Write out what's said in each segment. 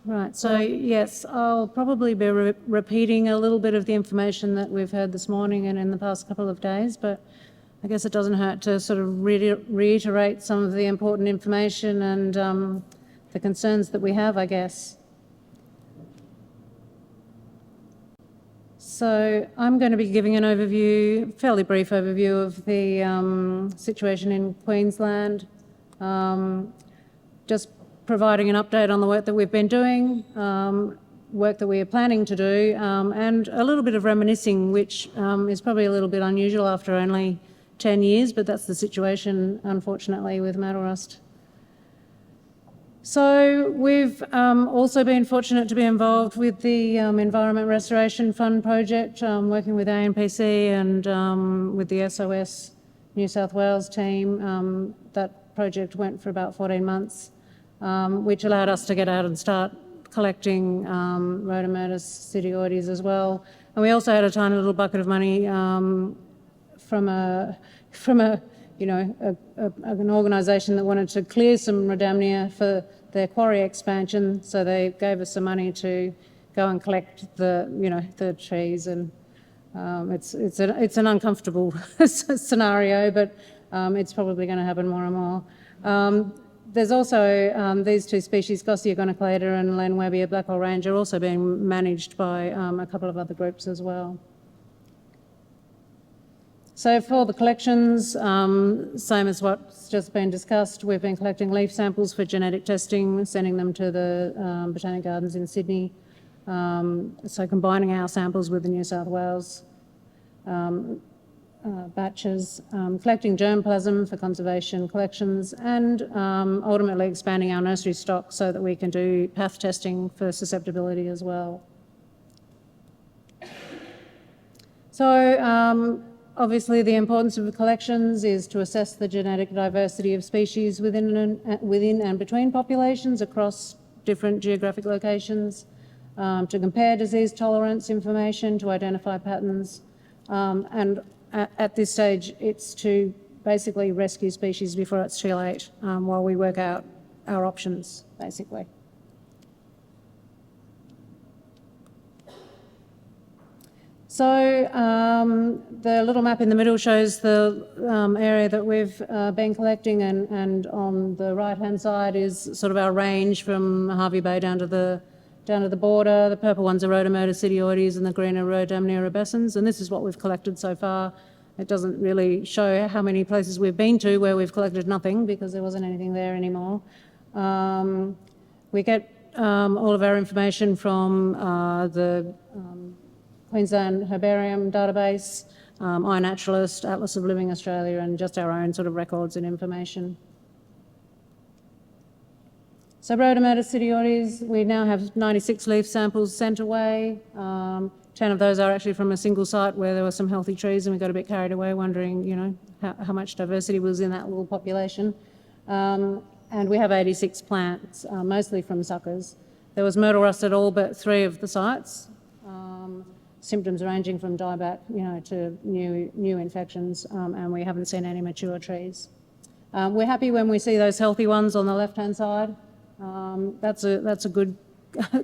Right, so yes, I'll probably be repeating a little bit of the information that we've heard this morning and in the past couple of days, but I guess it doesn't hurt to sort of reiterate some of the important information and the concerns that we have, I guess. So I'm going to be giving an overview, fairly brief overview of the situation in Queensland, just providing an update on the work that we've been doing, work that we are planning to do, and a little bit of reminiscing, which is probably a little bit unusual after only 10 years, but that's the situation, unfortunately, with myrtle rust. So we've also been fortunate to be involved with the Environment Restoration Fund project, working with ANPC and with the SOS New South Wales team. That project went for about 14 months. Which allowed us to get out and start collecting Myrtaceae as well. And we also had a tiny little bucket of money from an organisation that wanted to clear some rhodamnia for their quarry expansion. So they gave us some money to go and collect the trees, and it's an uncomfortable scenario, but it's probably going to happen more and more. There's also these two species, Gossia gonoclada and Lanwebbia blackhole ranger, also being managed by a couple of other groups as well. So for the collections, same as what's just been discussed, we've been collecting leaf samples for genetic testing, sending them to the Botanic Gardens in Sydney. So combining our samples with the New South Wales batches, collecting germplasm for conservation collections, and ultimately expanding our nursery stock so that we can do path testing for susceptibility as well. So obviously the importance of the collections is to assess the genetic diversity of species within and between populations across different geographic locations, to compare disease tolerance information, to identify patterns, and at this stage, it's to basically rescue species before it's too late, while we work out our options, basically. So the little map in the middle shows the area that we've been collecting, and on the right-hand side is sort of our range from Harvey Bay down to the border. The purple ones are Myrtaceae and the green are Rhodamnia rubescens, and this is what we've collected so far. It doesn't really show how many places we've been to where we've collected nothing because there wasn't anything there anymore. We get all of our information from the Queensland Herbarium database, iNaturalist, Atlas of Living Australia, and just our own sort of records and information. So Myrtaceae, we now have 96 leaf samples sent away. 10 of those are actually from a single site where there were some healthy trees, and we got a bit carried away wondering, how much diversity was in that little population. And we have 86 plants, mostly from suckers. There was myrtle rust at all but 3 of the sites. Symptoms ranging from dieback, to new infections, and we haven't seen any mature trees. We're happy when we see those healthy ones on the left-hand side. That's a good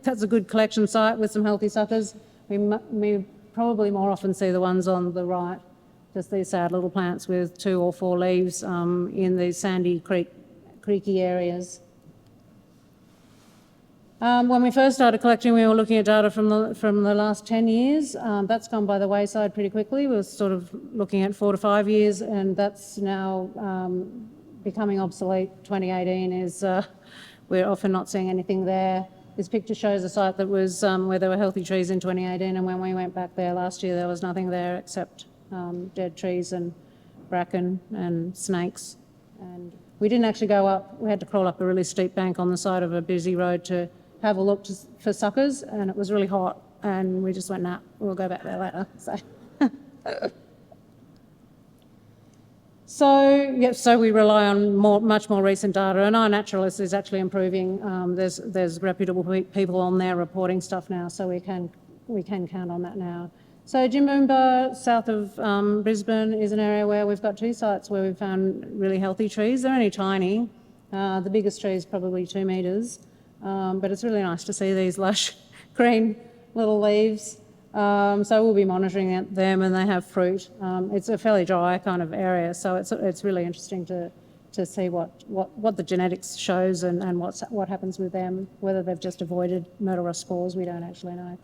that's a good collection site with some healthy suckers. We probably more often see the ones on the right, just these sad little plants with 2 or 4 leaves in these sandy creaky areas. When we first started collecting, we were looking at data from the last 10 years. That's gone by the wayside pretty quickly. We were sort of looking at 4 to 5 years, and that's now becoming obsolete. 2018 is, we're often not seeing anything there. This picture shows a site that was where there were healthy trees in 2018, and when we went back there last year, there was nothing there except dead trees and bracken and snakes. And we didn't actually go up. We had to crawl up a really steep bank on the side of a busy road to have a look for suckers, and it was really hot, and we just went, nah, we'll go back there later. So we rely on much more recent data, and iNaturalist is actually improving. There's reputable people on there reporting stuff now, so we can count on that now. So Giblin, south of Brisbane, is an area where we've got 2 sites where we've found really healthy trees. They're only tiny. The biggest tree is probably 2 metres. but it's really nice to see these lush green little leaves. So we'll be monitoring them, and they have fruit. It's a fairly dry kind of area, so it's really interesting to see what the genetics shows and what happens with them. Whether they've just avoided myrtle rust spores, we don't actually know.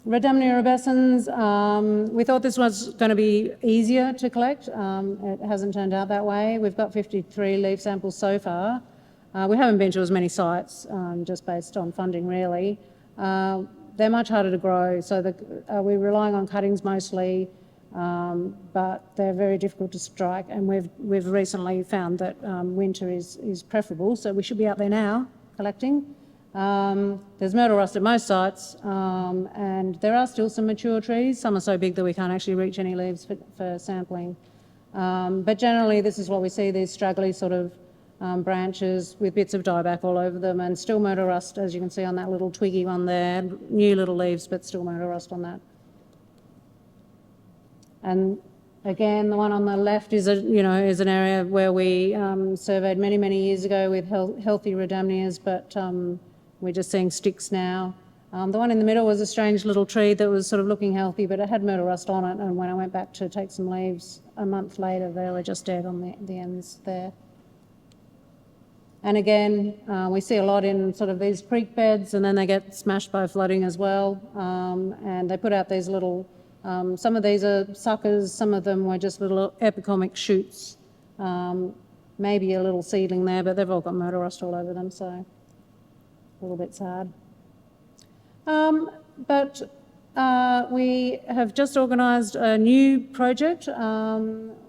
Rhodamnia rubescens, we thought this was going to be easier to collect. It hasn't turned out that way. We've got 53 leaf samples so far. We haven't been to as many sites, just based on funding really. They're much harder to grow, so we're relying on cuttings mostly, but they're very difficult to strike, and we've recently found that winter is preferable, so we should be out there now collecting. There's myrtle rust at most sites, and there are still some mature trees. Some are so big that we can't actually reach any leaves for sampling. But generally this is what we see, these straggly sort of branches with bits of dieback all over them, and still myrtle rust, as you can see on that little twiggy one there. New little leaves, but still myrtle rust on that. And again, the one on the left is an area where we surveyed many years ago with healthy rhodamnias, but we're just seeing sticks now. The one in the middle was a strange little tree that was sort of looking healthy, but it had myrtle rust on it, and when I went back to take some leaves a month later, they were just dead on the ends there. And again, we see a lot in sort of these creek beds, and then they get smashed by flooding as well. And they put out these little, some of these are suckers, some of them were just little epicomic shoots. Maybe a little seedling there, but they've all got myrtle rust all over them, so a little bit sad. But we have just organised a new project.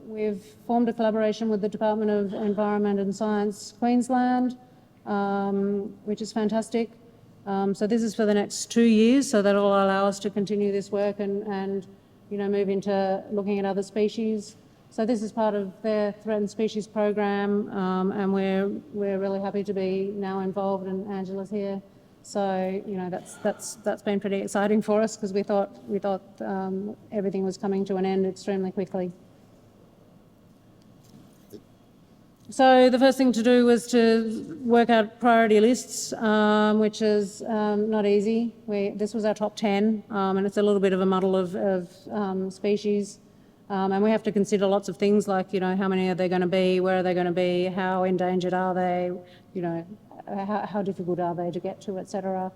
We've formed a collaboration with the Department of Environment and Science, Queensland, which is fantastic. So this is for the next 2 years, so that'll allow us to continue this work and move into looking at other species. So this is part of their threatened species program, and we're really happy to be now involved, and Angela's here. So that's been pretty exciting for us, because we thought everything was coming to an end extremely quickly. So the first thing to do was to work out priority lists, which is not easy. This was our top 10, and it's a little bit of a muddle of species. And we have to consider lots of things like, how many are there going to be, where are they going to be, how endangered are they, how difficult are they to get to, etc.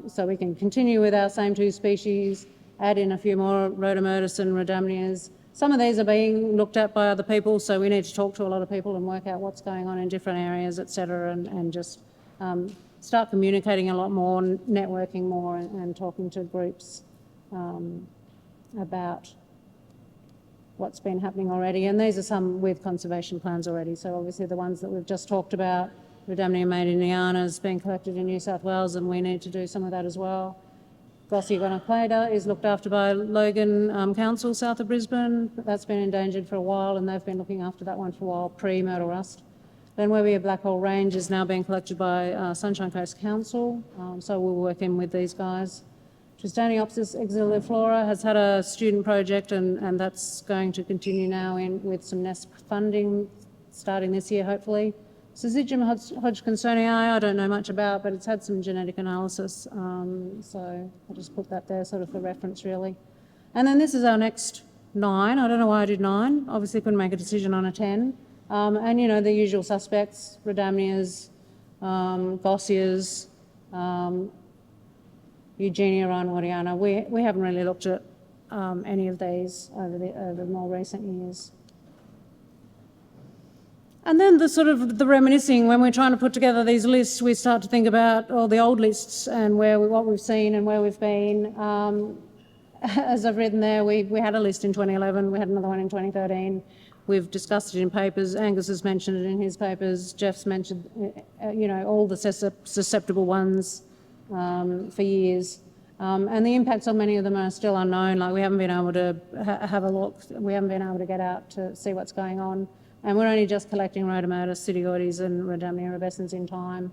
So we can continue with our same 2 species, add in a few more Rhodamyrtaceae and Rhodamnias. Some of these are being looked at by other people, so we need to talk to a lot of people and work out what's going on in different areas, etc., and just start communicating a lot more, networking more, and talking to groups about what's been happening already. And these are some with conservation plans already, so obviously the ones that we've just talked about, Rhodamnia maydeniana is being collected in New South Wales, and we need to do some of that as well. Gossia gonoclada is looked after by Logan Council south of Brisbane. That's been endangered for a while, and they've been looking after that one for a while, pre-myrtle rust. Then Webbia Black Hole Range is now being collected by Sunshine Coast Council, so we'll work in with these guys. Tristaniopsis exiliflora has had a student project, and that's going to continue now with some NESP funding starting this year, hopefully. Syzygium hodgkinsonii, I don't know much about, but it's had some genetic analysis, so I'll just put that there sort of for reference, really. And then this is our next 9. I don't know why I did 9. Obviously couldn't make a decision on a 10. And, the usual suspects, Rhodamnias, Gossias, Eugenia reinwardiana. We haven't really looked at any of these over more recent years. And then the reminiscing, when we're trying to put together these lists, we start to think about all the old lists and what we've seen and where we've been. As I've written there, we had a list in 2011, we had another one in 2013. We've discussed it in papers. Angus has mentioned it in his papers. Jeff's mentioned, all the susceptible ones for years. And the impacts on many of them are still unknown. Like, we haven't been able to have a look. We haven't been able to get out to see what's going on. And we're only just collecting Rhodamyrtaceae, Sidioides and Rhodamnia rubescens in time.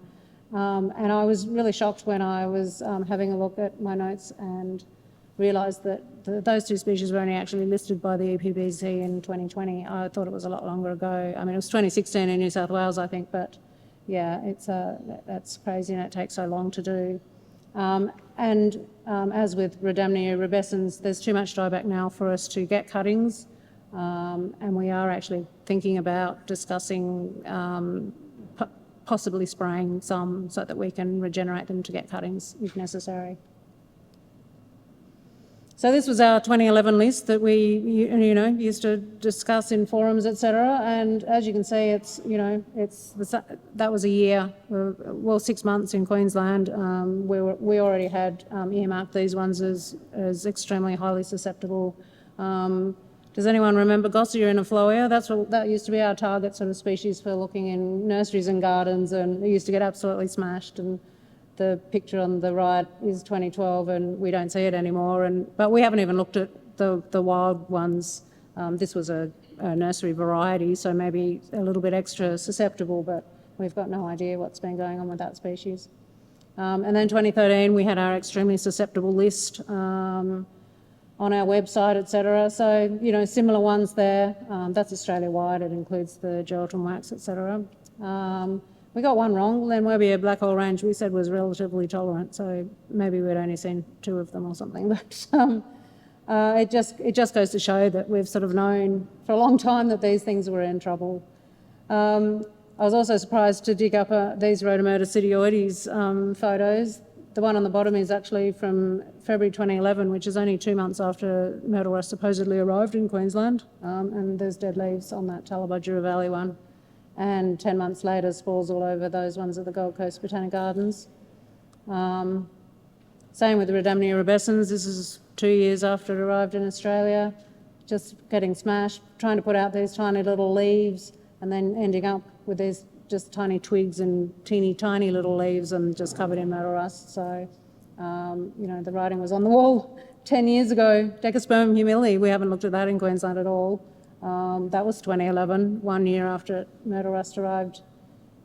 And I was really shocked when I was having a look at my notes and realised that those 2 species were only actually listed by the EPBC in 2020. I thought it was a lot longer ago. I mean, it was 2016 in New South Wales, I think, but, yeah, that's crazy, and it takes so long to do. As with Rhodamnia rubescens, there's too much dieback now for us to get cuttings, and we are actually thinking about discussing possibly spraying some so that we can regenerate them to get cuttings if necessary. So this was our 2011 list that we, used to discuss in forums, etc. And as you can see, that was a year, 6 months in Queensland. We already had earmarked these ones as extremely highly susceptible. Does anyone remember Gossia inifloia? That used to be our target sort of species for looking in nurseries and gardens, and it used to get absolutely smashed. And the picture on the right is 2012, and we don't see it anymore. But we haven't even looked at the wild ones. This was a nursery variety, so maybe a little bit extra susceptible, but we've got no idea what's been going on with that species. And then 2013, we had our extremely susceptible list on our website, etc. So, similar ones there. That's Australia-wide. It includes the gelatin wax, etc. We got one wrong. Lenwebia black hole range we said was relatively tolerant, so maybe we'd only seen 2 of them or something. But it just goes to show that we've sort of known for a long time that these things were in trouble. I was also surprised to dig up these Myrtaceae photos. The one on the bottom is actually from February 2011, which is only 2 months after myrtle rust supposedly arrived in Queensland, and there's dead leaves on that Tallabudgera Valley one. And 10 months later, spores all over those ones at the Gold Coast Botanic Gardens. Same with the Rhodamnia rubescens. This is 2 years after it arrived in Australia, just getting smashed, trying to put out these tiny little leaves and then ending up with these just tiny twigs and teeny tiny little leaves and just covered in myrtle rust. So, the writing was on the wall 10 years ago. Decospermum humili, we haven't looked at that in Queensland at all. That was 2011, 1 year after myrtle rust arrived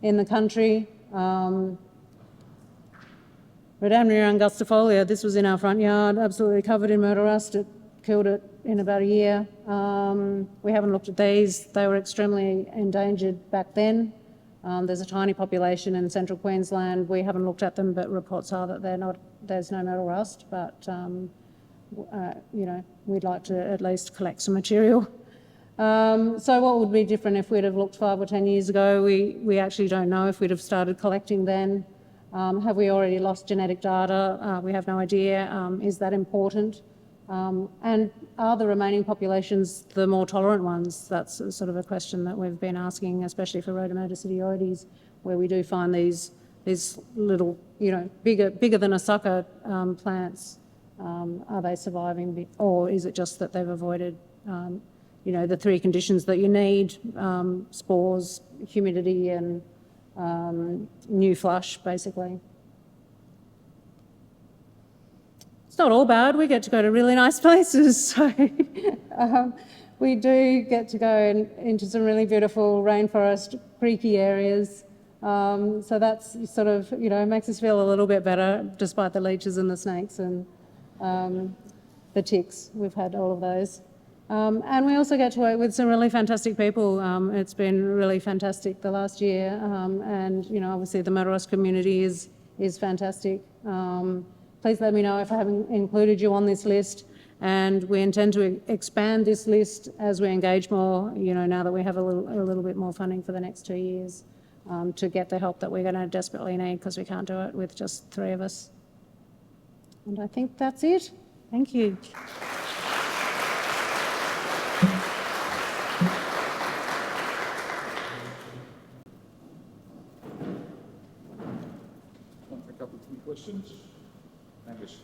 in the country. Rhodamnia angustifolia, this was in our front yard, absolutely covered in myrtle rust. It killed it in about a year. We haven't looked at these. They were extremely endangered back then. There's a tiny population in central Queensland. We haven't looked at them, but reports are that there's no myrtle rust. But, we'd like to at least collect some material. So what would be different if we'd have looked 5 or 10 years ago? We actually don't know if we'd have started collecting then. Have we already lost genetic data? We have no idea. Is that important? And are the remaining populations the more tolerant ones? That's sort of a question that we've been asking, especially for Rhodamia, where we do find these little, bigger than a sucker plants. Are they surviving, or is it just that they've avoided the 3 conditions that you need, spores, humidity and new flush, basically. It's not all bad. We get to go to really nice places. So we do get to go into some really beautiful rainforest, creeky areas. So that's sort of, makes us feel a little bit better, despite the leeches and the snakes and the ticks. We've had all of those. And we also get to work with some really fantastic people. It's been really fantastic the last year, and obviously the myrtle rust community is fantastic. Please let me know if I haven't included you on this list, and we intend to expand this list as we engage more. Now that we have a little bit more funding for the next 2 years, to get the help that we're going to desperately need, because we can't do it with just 3 of us. And I think that's it. Thank you. A couple of questions. Angus.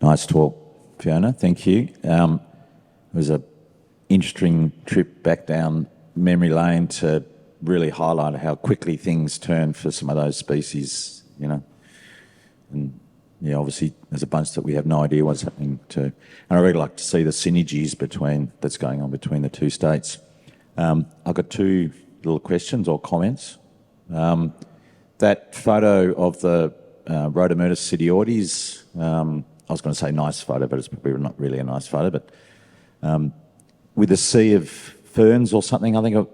Nice talk, Fiona. Thank you. It was an interesting trip back down memory lane to really highlight how quickly things turn for some of those species, And obviously there's a bunch that we have no idea what's happening to. And I really like to see the synergies that's going on between the 2 states. I've got 2 little questions or comments. That photo of the Myrtaceae, I was going to say nice photo, but it's probably not really a nice photo, but with a sea of ferns or something, I think, a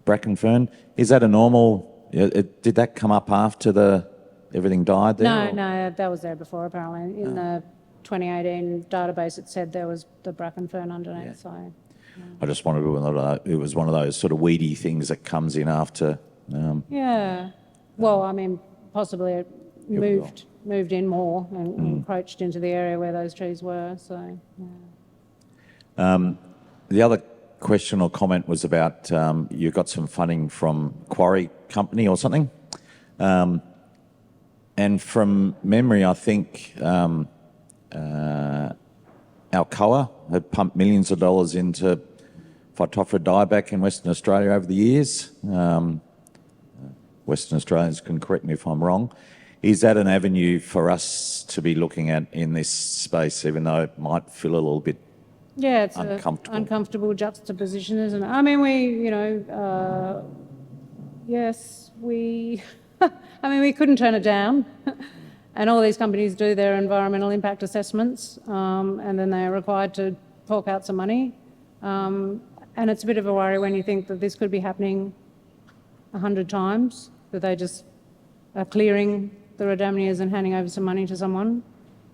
bracken fern. Is that a normal, did that come up after everything died there? No, that was there before apparently. In the 2018 database, it said there was the bracken fern underneath, so... I just wondered whether it was one of those sort of weedy things that comes in after. Yeah. Well, I mean, possibly it moved in more and encroached into the area where those trees were, so, yeah. The other question or comment was about you got some funding from Quarry Company or something. And from memory, I think Alcoa had pumped millions of dollars into phytophthora dieback in Western Australia over the years. Western Australians can correct me if I'm wrong. Is that an avenue for us to be looking at in this space, even though it might feel a little bit Yeah, it's uncomfortable? an uncomfortable juxtaposition, isn't it? I mean, yes, we couldn't turn it down. And all these companies do their environmental impact assessments, and then they're required to fork out some money. And it's a bit of a worry when you think that this could be happening 100 times, that they just are clearing the rhodamnias and handing over some money to someone.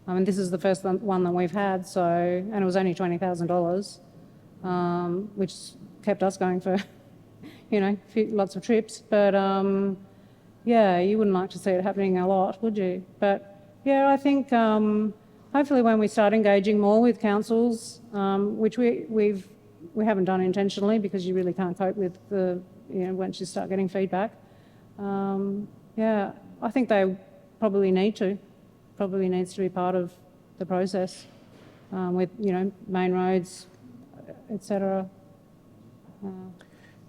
I mean, this is the first one that we've had, and it was only $20,000, which kept us going for, lots of trips. But yeah, you wouldn't like to see it happening a lot, would you? But yeah, I think hopefully when we start engaging more with councils, which we haven't done intentionally because you really can't cope with once you start getting feedback. Yeah, I think they probably needs to be part of the process with, main roads, etc.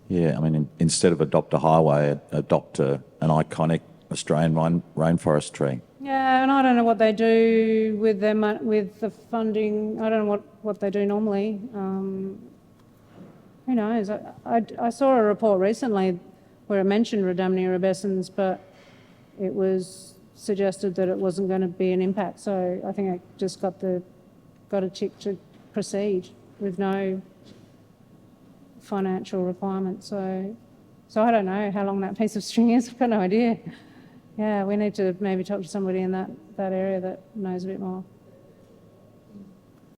Yeah, I mean, instead of adopt a highway, adopt an iconic Australian rainforest tree. Yeah, and I don't know what they do with with the funding. I don't know what they do normally. Who knows? I saw a report recently where it mentioned Rhodamnia rubescens, but it was suggested that it wasn't going to be an impact. So I think I just got a tick to proceed with no financial requirements. So I don't know how long that piece of string is. I've got no idea. Yeah, we need to maybe talk to somebody in that area that knows a bit more.